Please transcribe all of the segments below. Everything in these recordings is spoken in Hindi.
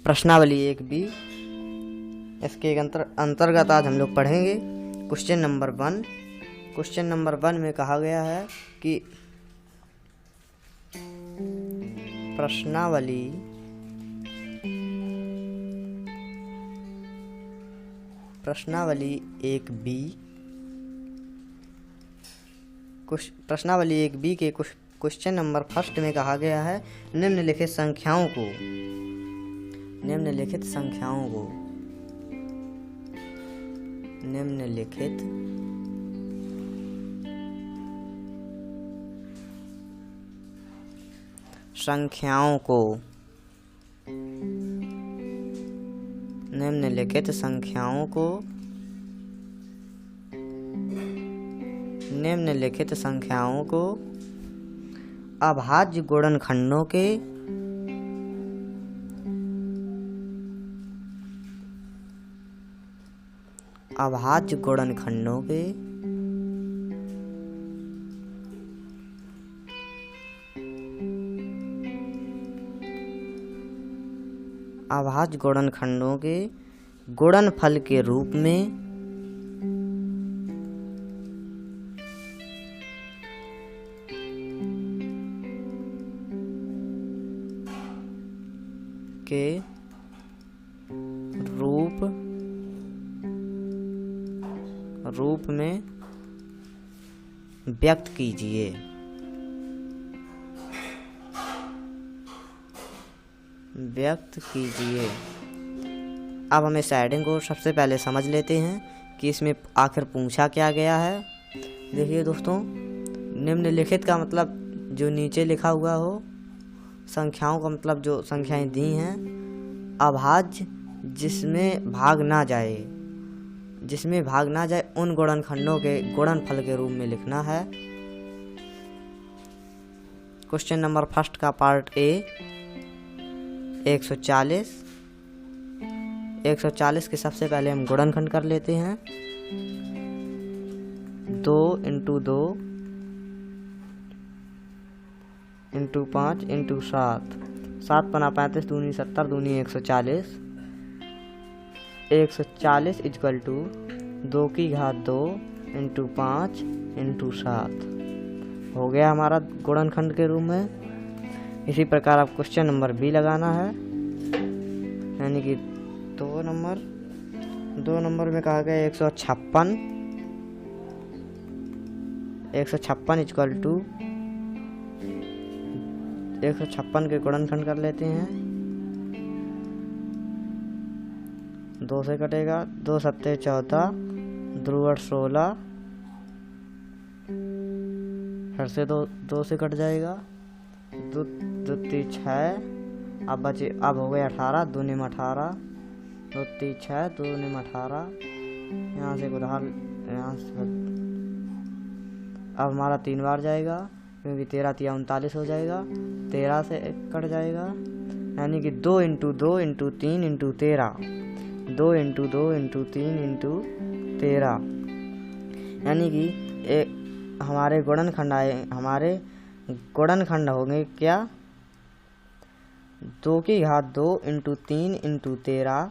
प्रश्नावली 1B। इसके अंतर्गत आज हम लोग पढ़ेंगे क्वेश्चन नंबर 1। क्वेश्चन नंबर 1 में कहा गया है कि प्रश्नावली प्रश्नावली 1B प्रश्नावली 1B के क्वेश्चन नंबर 1 में कहा गया है निम्नलिखित संख्याओं को निम्नलिखित संख्याओं को अभाज्य गुणनखंडों के अभाज्य गुणनखंडों के गुणनफल के रूप में रूप में व्यक्त कीजिए। अब हम इस हेडिंग को सबसे पहले समझ लेते हैं कि इसमें आखिर पूछा क्या गया है। देखिए दोस्तों, निम्नलिखित का मतलब जो नीचे लिखा हुआ हो, संख्याओं का मतलब जो संख्याएं दी हैं, अभाज्य जिसमें भाग ना जाए उन गुणनखंडों के गुणनफल के रूप में लिखना है। क्वेश्चन नंबर 1 का पार्ट ए 140 के सबसे पहले हम गुणनखंड कर लेते हैं। 2 × 2 × 5 × 7 7 पना 35 दूनी 70 दूनी 140 = 2 की घात 2 × 5 × 7 हो गया हमारा गुणनखंड के रूप में। इसी प्रकार अब क्वेश्चन नंबर बी लगाना है, यानी कि 2 नंबर में कहा गया 156 = 156 के गुणनखंड कर लेते हैं। 2 से कटेगा, 2 × 7 = 14, 2 × 8 = 16, फिर से 2 से कट जाएगा, 2 × 3 = 6, अब हो गया 18, 2 × 18, 2 × 3 = 6, 2 × 18, यहाँ से अब हमारा 3 बार जाएगा, क्योंकि 13 × 3 = 39 हो जाएगा, 13 से कट जाएगा, यानी कि 2 × 2 × 3 × 13, 2 × 2 × 3 × 13, यानी कि हमारे गुणनखंड होंगे क्या, 2 की घात 2 × 3 × 13,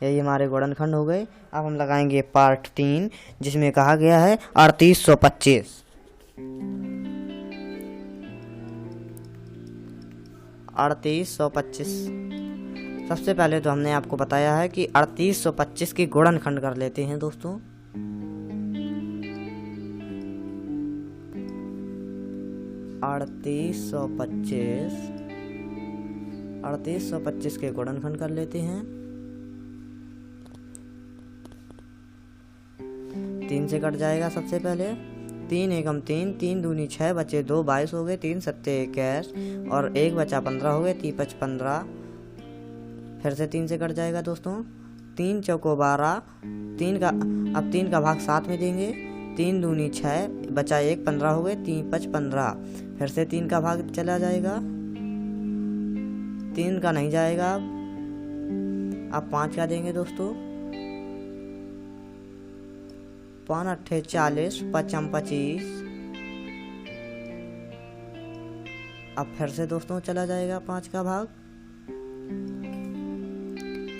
यही हमारे गुणनखंड हो गए। अब हम लगाएंगे पार्ट 3, जिसमें कहा गया है 3825। सबसे पहले तो हमने आपको बताया है कि 3825 के गुणनखंड कर लेते हैं दोस्तों। 3825 के गुणनखंड कर लेते हैं। 3 से कट जाएगा सबसे पहले, 3 × 1 = 3, 3 दूनी 6, बचे 2, 22 हो गए, 3 × 7 = 21 और 1 बचा 15 हो गए, 3 × 5 = 15, फिर से 3 से कट जाएगा दोस्तों, 3 × 4 = 12, 3 का भाग 7 में देंगे, 3 दूनी 6, बचा 1, 15 हो गए, 3 × 5 = 15, फिर से 3 का भाग चला जाएगा, 3 का नहीं जाएगा, अब 5 का देंगे दोस्तों, 5 × 8 = 40, 5 × 25, अब फिर से दोस्तों चला जाएगा 5 का भाग,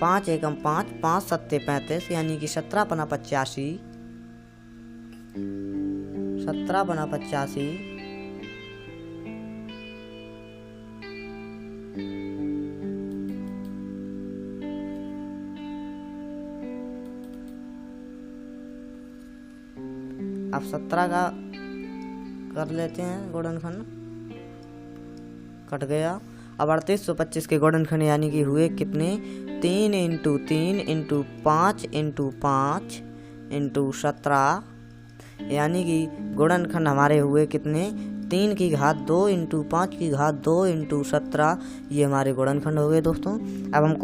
5 एकम 5, 5 सत्ते 35, यानी कि 17 पना 85, 17 पना 85। अब 17 का कर लेते हैं गुणनखंड, कट गया। अब 3825 के गुणनखंड यानी कि हुए कितने, 3 इंटू 3 इंटू 5 इंटू 5 इंटू 17, यानी कि गुणनखंड हमारे हुए कितने, 3 की घात 2 इंटू 5 की घात 2 इंटू 17, ये हमारे गुणनखंड हो गए दोस्तों। अब हम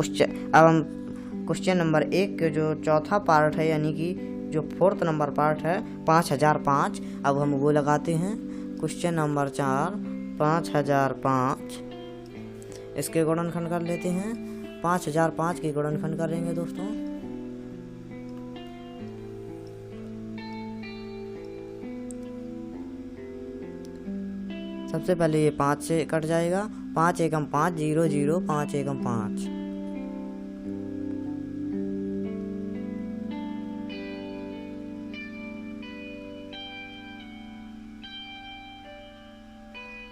क्वेश्चन नंबर 1 के जो चौथा पार्ट है, यानी कि जो 4th नंबर पार्ट है 5005, अब हम वो लगाते हैं। क्वेश्चन नंबर 4 5005, इसके गुणनखंड कर लेते हैं। 5005 के गुणनखंड करेंगे दोस्तों। सबसे पहले ये 5 से कट जाएगा, 5 एकम 5 0 0, 5 एकम 5।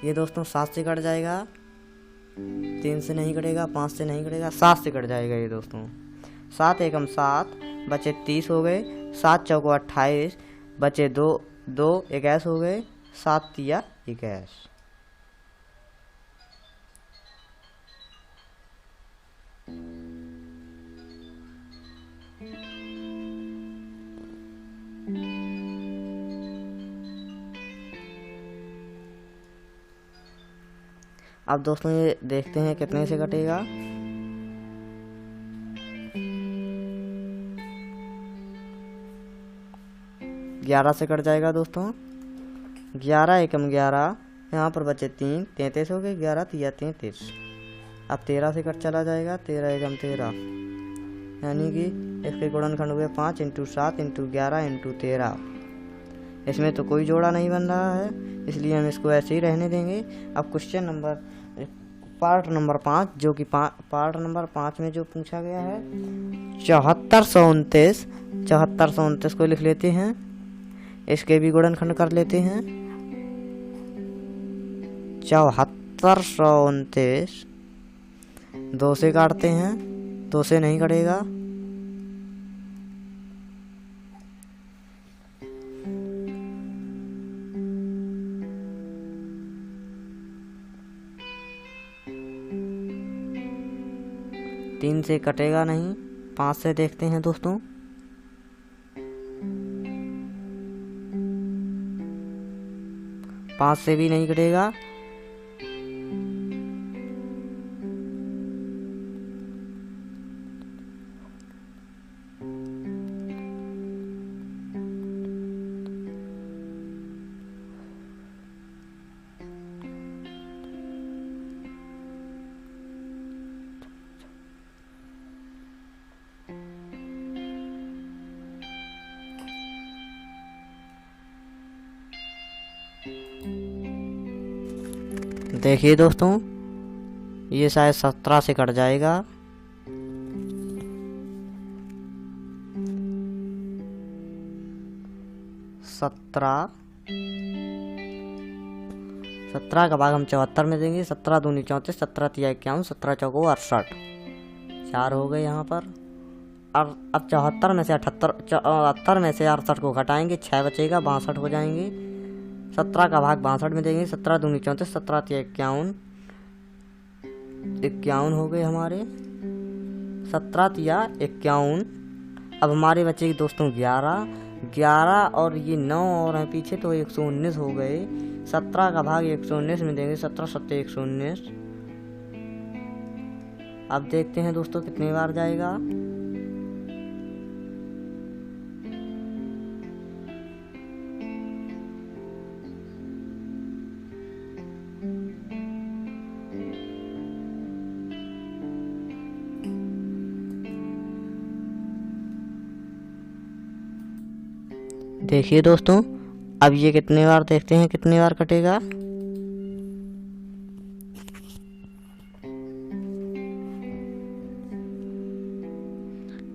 ये दोस्तों 7 से कट जाएगा, 3 से नहीं कटेगा, 5 से नहीं कटेगा, 7 से कट जाएगा ये दोस्तों। 7 एकम 7, बचे 30 हो गए, 7 चौको 28, बचे 2 2 21 हो गए, 7 तिया 21। अब दोस्तों ये देखते हैं कितने से कटेगा। ग्यारह से कट जाएगा दोस्तों। 11 एकम 11, यहाँ पर बचे 3, 33 हो गए, 11 तिया 33। अब 13 से कट चला जाएगा, 13 एकम 13, यानी कि इसके गुणनखंड हुए 5 इंटू 7 इंटू 11 इंटू 13। इसमें तो कोई जोड़ा नहीं बन रहा है, इसलिए हम इसको ऐसे ही रहने देंगे। अब क्वेश्चन नंबर पार्ट नंबर 5, जो कि पार्ट नंबर 5 में जो पूछा गया है 7429, 7429 को लिख लेते हैं। इसके भी गुणनखंड कर लेते हैं। 7429 2 से काटते हैं, 2 से नहीं कटेगा। तीन से कटेगा नहीं, 5 से देखते हैं दोस्तों। पाँच से भी नहीं कटेगा। देखिए दोस्तों, ये शायद 17 से कट जाएगा। सत्रह का भाग हम 74 में देंगे। 17 दूनी 34, 17 तिया 51, 17 चौको 68, 4 हो गए यहाँ पर। अब 74 में से 78 में से 68 को घटाएंगे, 6 बचेगा, 62 हो जाएंगे। 17 का भाग 62 में देंगे। 17 दूनी 34, 17 तिया 51, 51 हो गए हमारे। 17 तिया 51। अब हमारे बचेगी दोस्तों 11 और ये 9 और हैं पीछे, तो 119 हो गए। 17 का भाग 119 में देंगे। 17 सत्ते 119। अब देखते हैं दोस्तों कितने बार जाएगा। देखिए दोस्तों, अब ये कितने बार देखते हैं कितने बार कटेगा।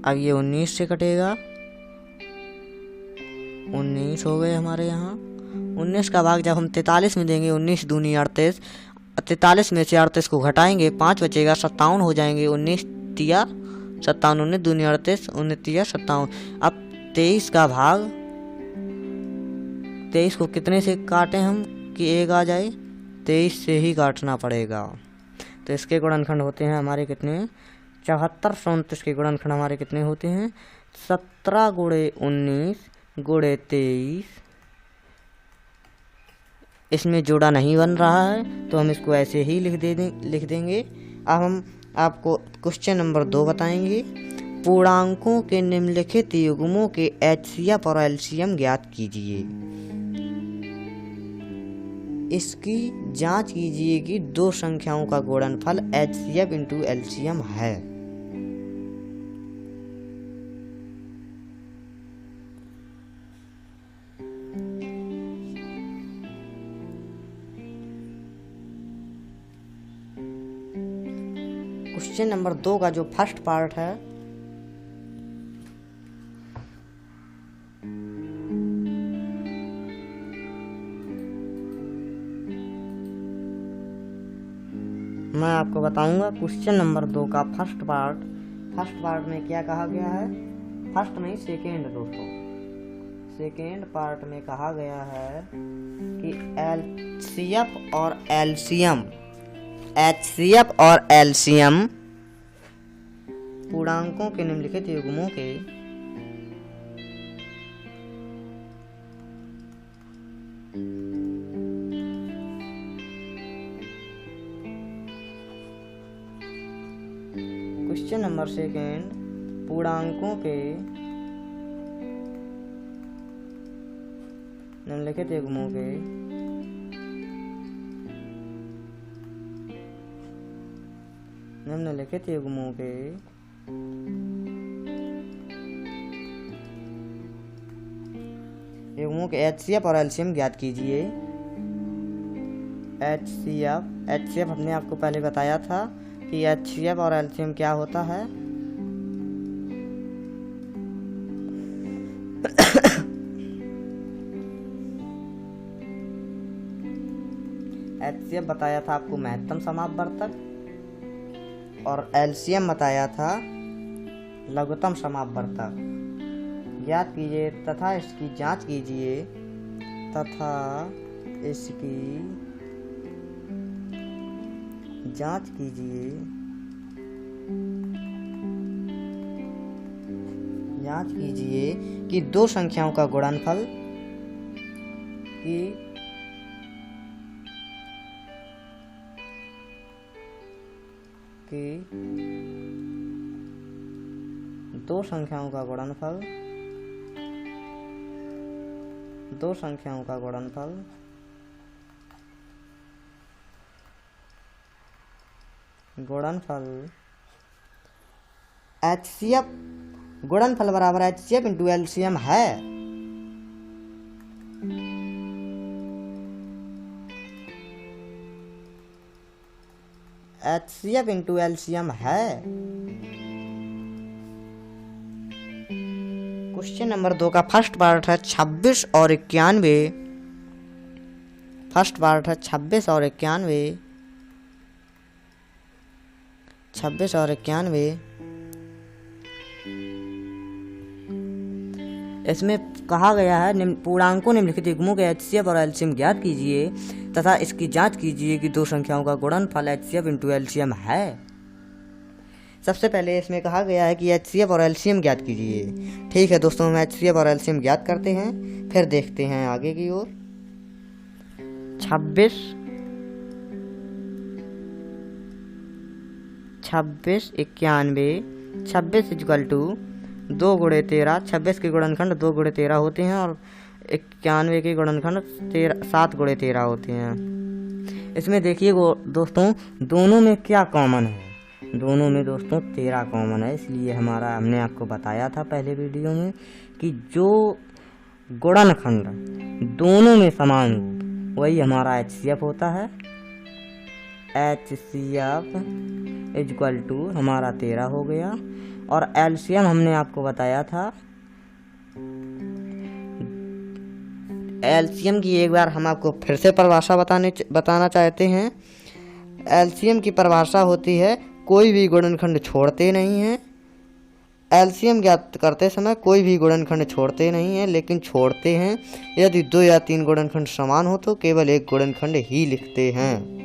अब ये 19 से कटेगा, 19 हो गए हमारे यहाँ। 19 का भाग जब हम 43 में देंगे, 19 दूनी 38, 43 में से 38 को घटाएंगे, 5 बचेगा, 57 हो जाएंगे। 19 तिया 57, 19 दूनी 38, 19 तिया 57। अब 23 का भाग, 23 को कितने से काटें हम कि 1 आ जाए? 23 से ही काटना पड़ेगा। तो इसके गुणनखंड होते हैं हमारे कितने? 74। 29 के गुणनखंड हमारे कितने होते हैं? 17 गुणे 19 गुणे 23। इसमें जोड़ा नहीं बन रहा है तो हम इसको ऐसे ही लिख देंगे। अब हम आपको क्वेश्चन नंबर 2 बताएंगे। पूर्णांकों के निम्नलिखित युग्मों के एचसीएफ और एलसीएम ज्ञात कीजिए। इसकी जांच कीजिए कि दो संख्याओं का गुणनफल एचसीएफ इंटू एलसीएम है। क्वेश्चन नंबर 2 का जो फर्स्ट पार्ट है, मैं आपको बताऊंगा। क्वेश्चन नंबर 2 का फर्स्ट पार्ट में क्या कहा गया है? फर्स्ट नहीं, सेकेंड दोस्तों। सेकेंड पार्ट में कहा गया है कि एचसीएफ और एलसीएम पूर्णांकों के निम्नलिखित युग्मों के क्वेश्चन नंबर सेकेंड, पूर्णांकों के निम्नलिखित युग्मों के युग्मों के एचसीएफ और एलसीएम ज्ञात कीजिए। एचसीएफ हमने आपको पहले बताया था कि एचसीएफ और एलसीएम क्या होता है। एचसीएफ बताया था आपको महत्तम समापवर्तक और एलसीएम बताया था लघुत्तम समापवर्तक। ज्ञात कीजिए तथा इसकी जांच कीजिए कि दो संख्याओं का गुणनफल दो संख्याओं का गुणनफल एचसीएफ गुणनफल बराबर एचसीएफ इंटू एलसीएम है। एचसीएफ इंटू एलसीएम है। क्वेश्चन नंबर 2 का फर्स्ट पार्ट है 26 और 91। फर्स्ट पार्ट है 26 और 91। इसमें कहा गया है पूर्णांकों निम्नलिखित युग्मों के एचसीएफ और एलसीएम ज्ञात कीजिए तथा इसकी जांच कीजिए कि दो संख्याओं का गुणनफल एचसीएफ इंटू एलसीएम है। सबसे पहले इसमें कहा गया है कि एचसीएफ और एलसीएम ज्ञात कीजिए। ठीक है दोस्तों, हम एचसीएफ और एलसीएम ज्ञात करते हैं, फिर देखते हैं आगे की ओर। 26 91। 26 इक्वल टू 2 गुणे 13। 26 के गुणनखंड 2 गुणे 13 होते हैं और 91 के गुणनखंड 7 गुणे 13 होते हैं। इसमें देखिए दोस्तों, दोनों में क्या कॉमन है? दोनों में दोस्तों 13 कॉमन है। इसलिए हमने आपको बताया था पहले वीडियो में कि जो गुणनखंड दोनों में समान हो वही हमारा एचसीएफ होता है। एचसीएफ इक्वल टू हमारा 13 हो गया और एलसीएम हमने आपको बताया था। एलसीएम की एक बार हम आपको फिर से परिभाषा बताना चाहते हैं। एलसीएम की परिभाषा होती है कोई भी गुणनखंड छोड़ते नहीं हैं। एलसीएम ज्ञात करते समय कोई भी गुणनखंड छोड़ते नहीं हैं, लेकिन छोड़ते हैं यदि 2 या 3 गुणनखंड समान हो तो केवल एक गुणनखंड ही लिखते हैं।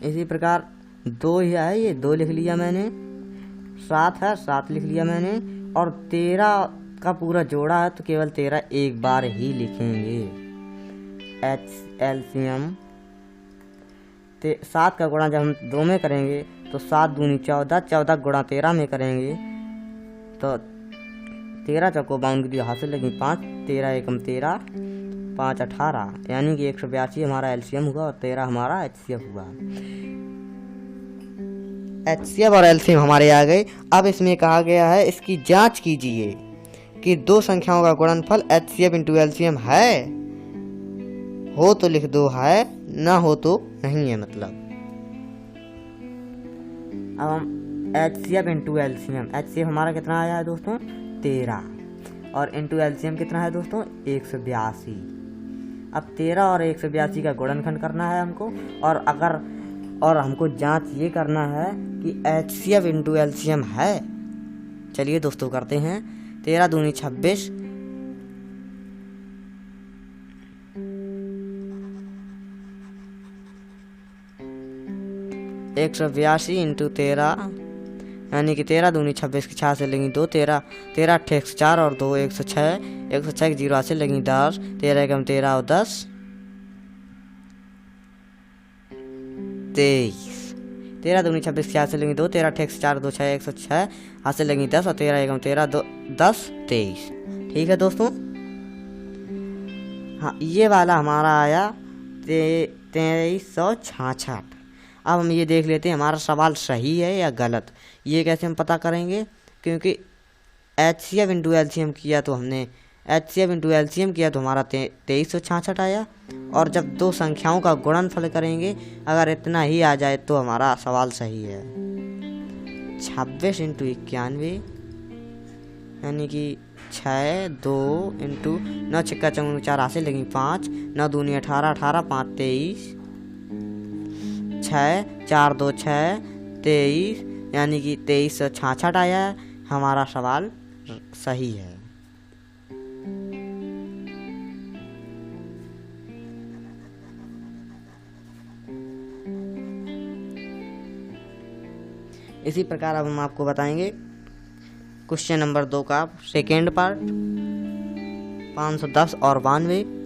इसी प्रकार 2 ही है, ये 2 लिख लिया मैंने, 7 है 7 लिख लिया मैंने, और 13 का पूरा जोड़ा है तो केवल 13 एक बार ही लिखेंगे। एलसीएम 7 का गुणा जब हम 2 में करेंगे तो 7 दूनी 14, 14 गुणा 13 में करेंगे तो 13 चौको 52 हाथ से लगी 5, 13 एकम 13, 5 18, यानी कि 182 हमारा एलसीएम हुआ और 13 हमारा एचसीएफ हुआ। एचसीएफ और एलसीएम हमारे आ गए। अब इसमें कहा गया है इसकी जांच कीजिए कि 2 संख्याओं का गुणनफल एचसीएफ इंटू एलसीएम है, हो तो लिख दो है, ना हो तो नहीं है मतलब। अब हम एचसीएफ इंटू एलसीएम, एचसीएफ हमारा कितना आया है दोस्तों 13, और इंटू एलसीएम कितना है दोस्तों 182। अब 13 और 182 का गुणनखंड करना है हमको, और हमको जांच ये करना है कि एचसीएफ इंटू एलसीएम है। चलिए दोस्तों करते हैं। 13 दूनी 26, 182 इंटू 13, यानी कि 13 दूनी 26 की 6 से लगी 2, 13 8 104 और 2 106, 106 की 0 से लगी 10, 13 एकम 13 और 10 23, 13 दूनी 26 की 6 से लगी 2, 13 8 104 2 6 106 हाथ से लगी 10 और 13 एकम 13 2 10 23। ठीक है दोस्तों। हाँ, ये वाला हमारा आया 2366। अब हम ये देख लेते हैं हमारा सवाल सही है या गलत। ये कैसे हम पता करेंगे, क्योंकि एचसीएफ इंटू एलसीएम किया तो हमने एचसीएफ इंटू एलसीएम किया तो हमारा 2366 आया, और जब 2 संख्याओं का गुणनफल करेंगे अगर इतना ही आ जाए तो हमारा सवाल सही है। 26 इंटू 91, यानी कि 6 2 इंटू 9 6 4 4 हाथ से लगी 5, 9 दूनी 18 18 5 23, 6 4 2 6 23, यानी कि 2366 आया है। हमारा सवाल सही है। इसी प्रकार अब हम आपको बताएंगे क्वेश्चन नंबर 2 का सेकेंड पार्ट 510 और 92।